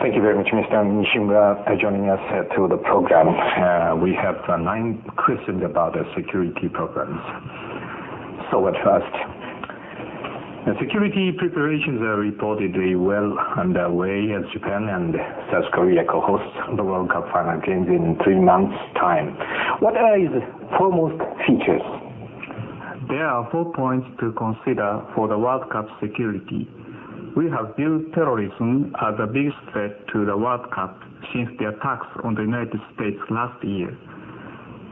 Thank you very much, Mr. Nishimura, joining us to the program. We have 9 questions about the security programs. So at first, the security preparations are reportedly well underway as Japan and South Korea co-host the World Cup final games in 3 months' time. What are the foremost features? There are 4 points to consider for the World Cup security. We have viewed terrorism as the biggest threat to the World Cup since the attacks on the United States last year.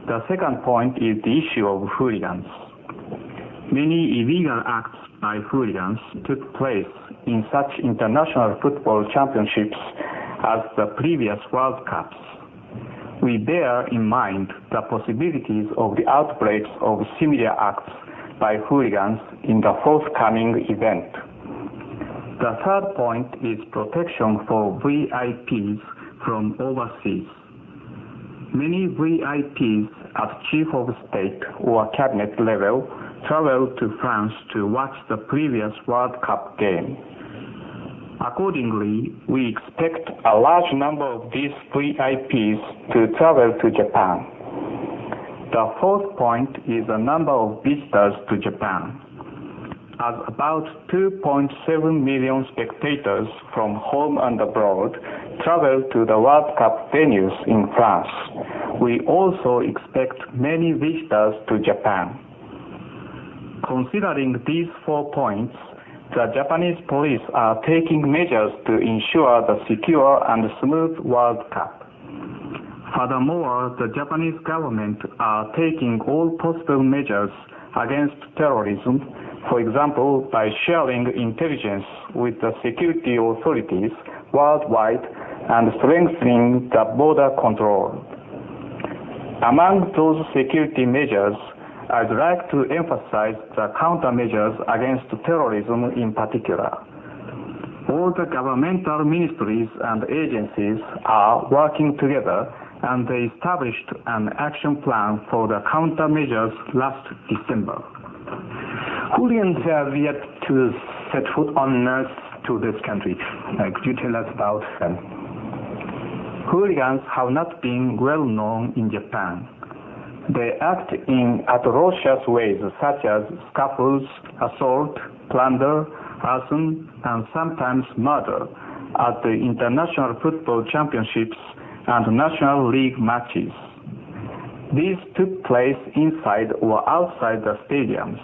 The second point is the issue of hooligans. Many illegal acts by hooligans took place in such international football championships as the previous World Cups. We bear in mind the possibilities of the outbreaks of similar acts by hooligans in the forthcoming event. The third point is protection for VIPs from overseas. Many VIPs at chief of state or cabinet level traveled to France to watch the previous World Cup game. Accordingly, we expect a large number of these VIPs to travel to Japan. The fourth point is the number of visitors to Japan. As about 2.7 million spectators from home and abroad travel to the World Cup venues in France, we also expect many visitors to Japan. Considering these 4 points, the Japanese police are taking measures to ensure the secure and smooth World Cup. Furthermore, the Japanese government are taking all possible measures against terrorism, for example, by sharing intelligence with the security authorities worldwide and strengthening the border control. Among those security measures, I'd like to emphasize the countermeasures against terrorism in particular. All the governmental ministries and agencies are working together, and they established an action plan for the countermeasures last December. Hooligans have yet to set foot on Earth to this country. Could you tell us about them? Hooligans have not been well known in Japan. They act in atrocious ways such as scuffles, assault, plunder, arson, and sometimes murder at the international football championships and national league matches. These took place inside or outside the stadiums.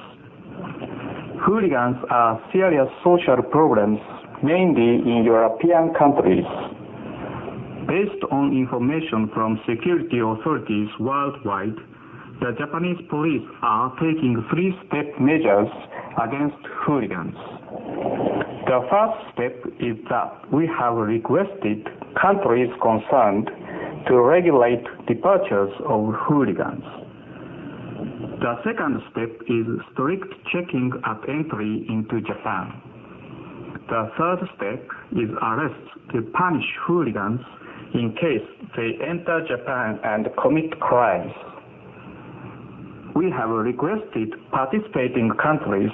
Hooligans are serious social problems, mainly in European countries. Based on information from security authorities worldwide, the Japanese police are taking 3-step measures against hooligans. The first step is that we have requested countries concerned to regulate departures of hooligans. The second step is strict checking at entry into Japan. The third step is arrests to punish hooligans in case they enter Japan and commit crimes. We have requested participating countries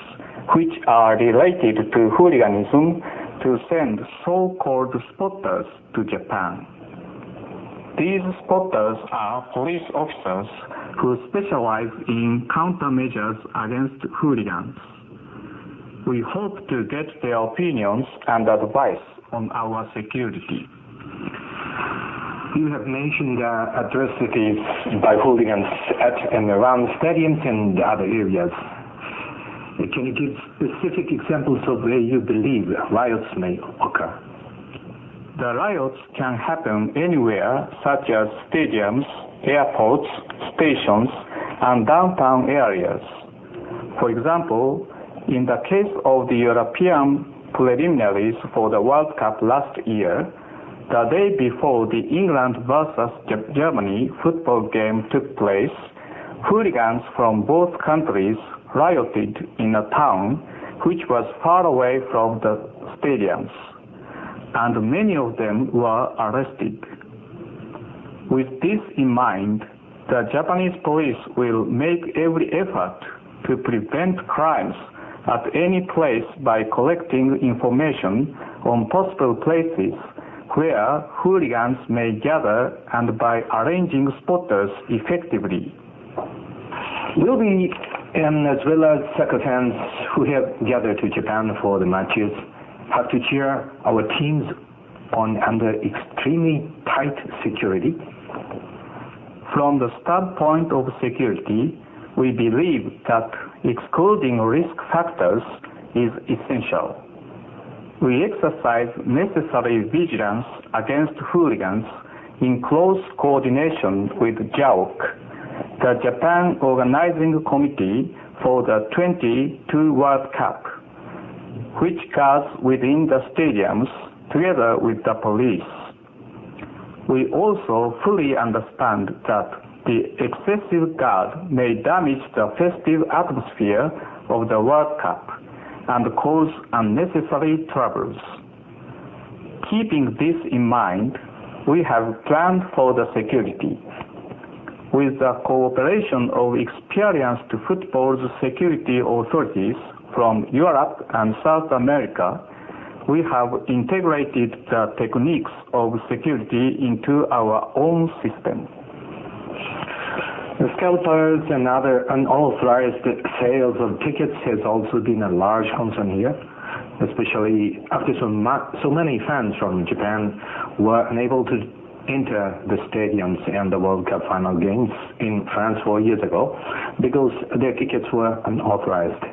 which are related to hooliganism to send so-called spotters to Japan. These spotters are police officers who specialize in countermeasures against hooligans. We hope to get their opinions and advice on our security. You have mentioned atrocities by hooligans at and around stadiums and other areas. Can you give specific examples of where you believe riots may occur? The riots can happen anywhere, such as stadiums, airports, stations, and downtown areas. For example, in the case of the European preliminaries for the World Cup last year, the day before the England versus Germany football game took place, hooligans from both countries rioted in a town which was far away from the stadiums, and many of them were arrested. With this in mind, the Japanese police will make every effort to prevent crimes at any place by collecting information on possible places where hooligans may gather and by arranging spotters effectively. Will we, as well as soccer fans who have gathered to Japan for the matches, have to cheer our teams on under extremely tight security? From the standpoint of security, we believe that excluding risk factors is essential. We exercise necessary vigilance against hooligans in close coordination with JAOC, the Japan Organizing Committee for the 22 World Cup, which guards within the stadiums together with the police. We also fully understand that the excessive guard may damage the festive atmosphere of the World Cup and cause unnecessary troubles. Keeping this in mind, we have planned for the security. With the cooperation of experienced football security authorities from Europe and South America, we have integrated the techniques of security into our own system. The scalpers and other unauthorized sales of tickets has also been a large concern here, especially after so many fans from Japan were unable to enter the stadiums and the World Cup final games in France 4 years ago because their tickets were unauthorized.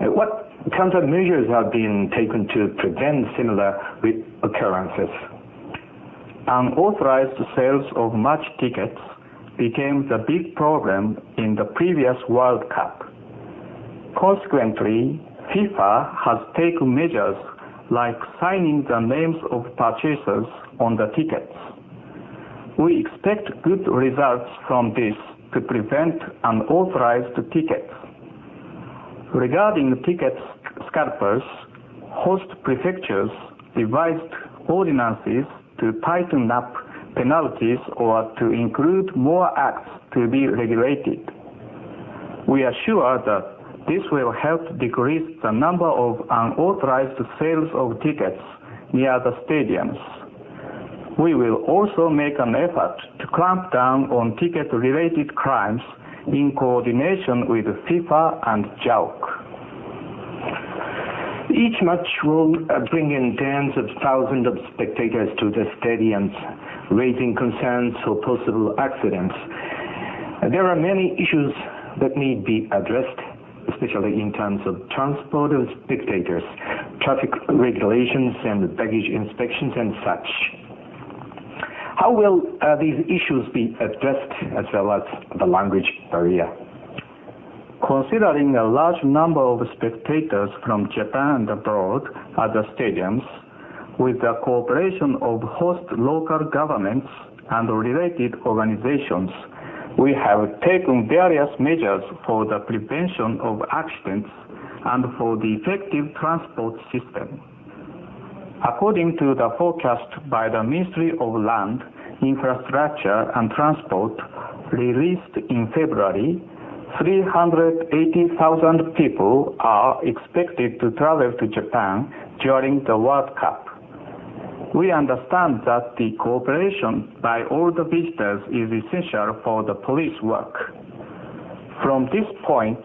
What countermeasures have been taken to prevent similar occurrences? Unauthorized sales of match tickets became the big problem in the previous World Cup. Consequently, FIFA has taken measures like signing the names of purchasers on the tickets. We expect good results from this to prevent unauthorized tickets. Regarding ticket scalpers, host prefectures revised ordinances to tighten up penalties or to include more acts to be regulated. We are sure that this will help decrease the number of unauthorized sales of tickets near the stadiums. We will also make an effort to clamp down on ticket-related crimes in coordination with FIFA and JAOC. Each match will bring in tens of thousands of spectators to the stadiums, raising concerns for possible accidents. There are many issues that need to be addressed, especially in terms of transport of spectators, traffic regulations and baggage inspections and such. How will these issues be addressed, as well as the language barrier? Considering a large number of spectators from Japan and abroad at the stadiums, with the cooperation of host local governments and related organizations, we have taken various measures for the prevention of accidents and for the effective transport system. According to the forecast by the Ministry of Land, Infrastructure and Transport released in February, 380,000 people are expected to travel to Japan during the World Cup. We understand that the cooperation by all the visitors is essential for the police work. From this point,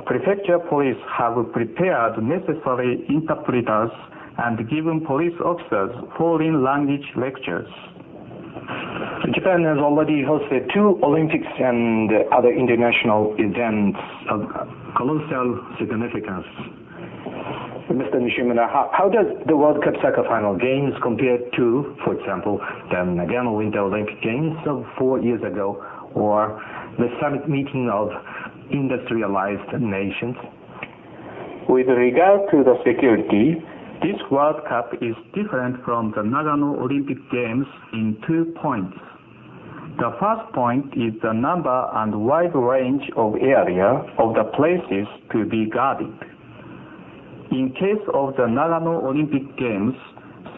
prefecture police have prepared necessary interpreters and given police officers foreign language lectures. Japan has already hosted 2 Olympics and other international events of colossal significance. Mr. Nishimura, how does the World Cup soccer final games compare to, for example, the Nagano Winter Olympic Games of 4 years ago, or the summit meeting of industrialized nations? With regard to the security, this World Cup is different from the Nagano Olympic Games in 2 points. The first point is the number and wide range of area of the places to be guarded. In case of the Nagano Olympic Games,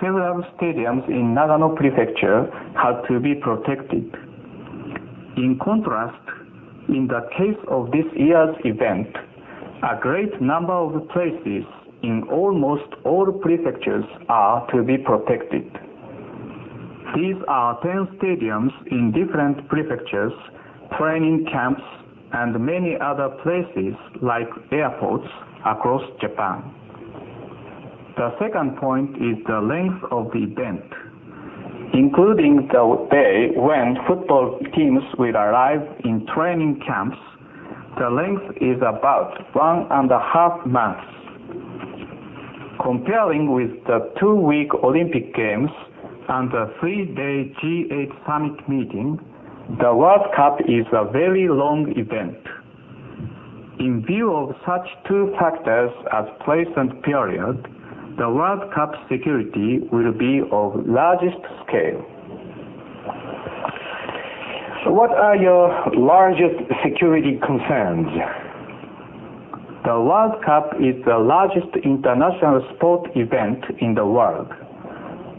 several stadiums in Nagano Prefecture had to be protected. In contrast, in the case of this year's event, a great number of places in almost all prefectures are to be protected. These are 10 stadiums in different prefectures, training camps, and many other places like airports across Japan. The second point is the length of the event, including the day when football teams will arrive in training camps. The length is about 1.5 months. Comparing with the 2-week Olympic Games and the 3-day G8 summit meeting, the World Cup is a very long event. In view of such two factors as place and period, the World Cup security will be of largest scale. What are your largest security concerns? The World Cup is the largest international sport event in the world.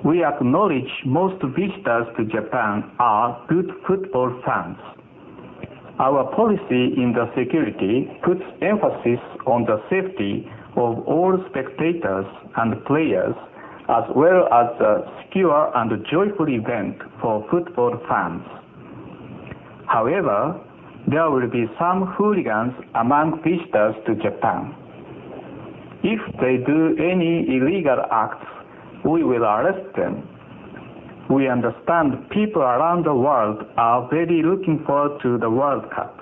We acknowledge most visitors to Japan are good football fans. Our policy in the security puts emphasis on the safety of all spectators and players, as well as a secure and joyful event for football fans. However, there will be some hooligans among visitors to Japan. If they do any illegal acts, we will arrest them. We understand people around the world are very looking forward to the World Cup.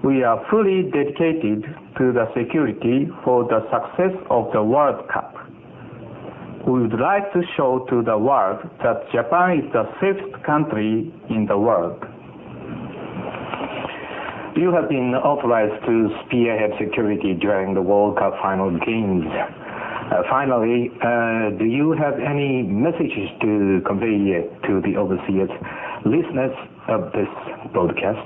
We are fully dedicated to the security for the success of the World Cup. We would like to show to the world that Japan is the safest country in the world. You have been authorized to spearhead security during the World Cup final games. Finally, do you have any messages to convey to the overseas listeners of this broadcast?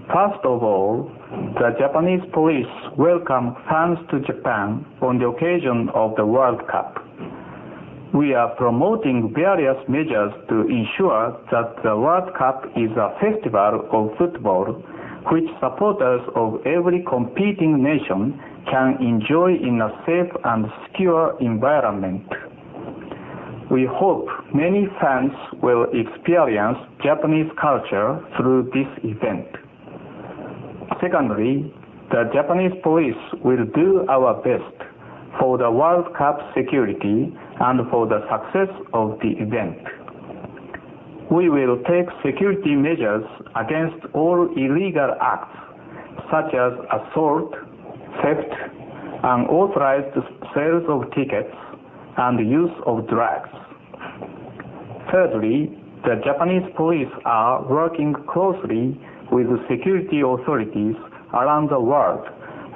First of all, the Japanese police welcome fans to Japan on the occasion of the World Cup. We are promoting various measures to ensure that the World Cup is a festival of football which supporters of every competing nation can enjoy in a safe and secure environment. We hope many fans will experience Japanese culture through this event. Secondly, the Japanese police will do our best for the World Cup security and for the success of the event. We will take security measures against all illegal acts such as assault, theft, unauthorized sales of tickets, and use of drugs. Thirdly, the Japanese police are working closely with security authorities around the world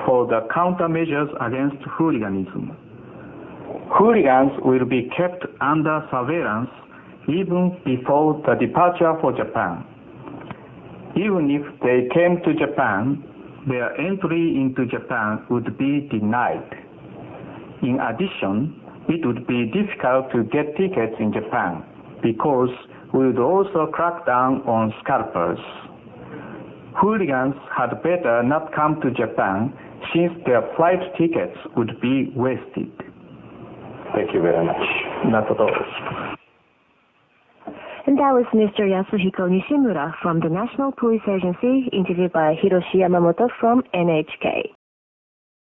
for the countermeasures against hooliganism. Hooligans will be kept under surveillance even before the departure for Japan. Even if they came to Japan, their entry into Japan would be denied. In addition, it would be difficult to get tickets in Japan because we would also crack down on scalpers. Hooligans had better not come to Japan since their flight tickets would be wasted. Thank you very much. Not at all. And that was Mr. Yasuhiko Nishimura from the National Police Agency, interviewed by Hiroshi Yamamoto from NHK.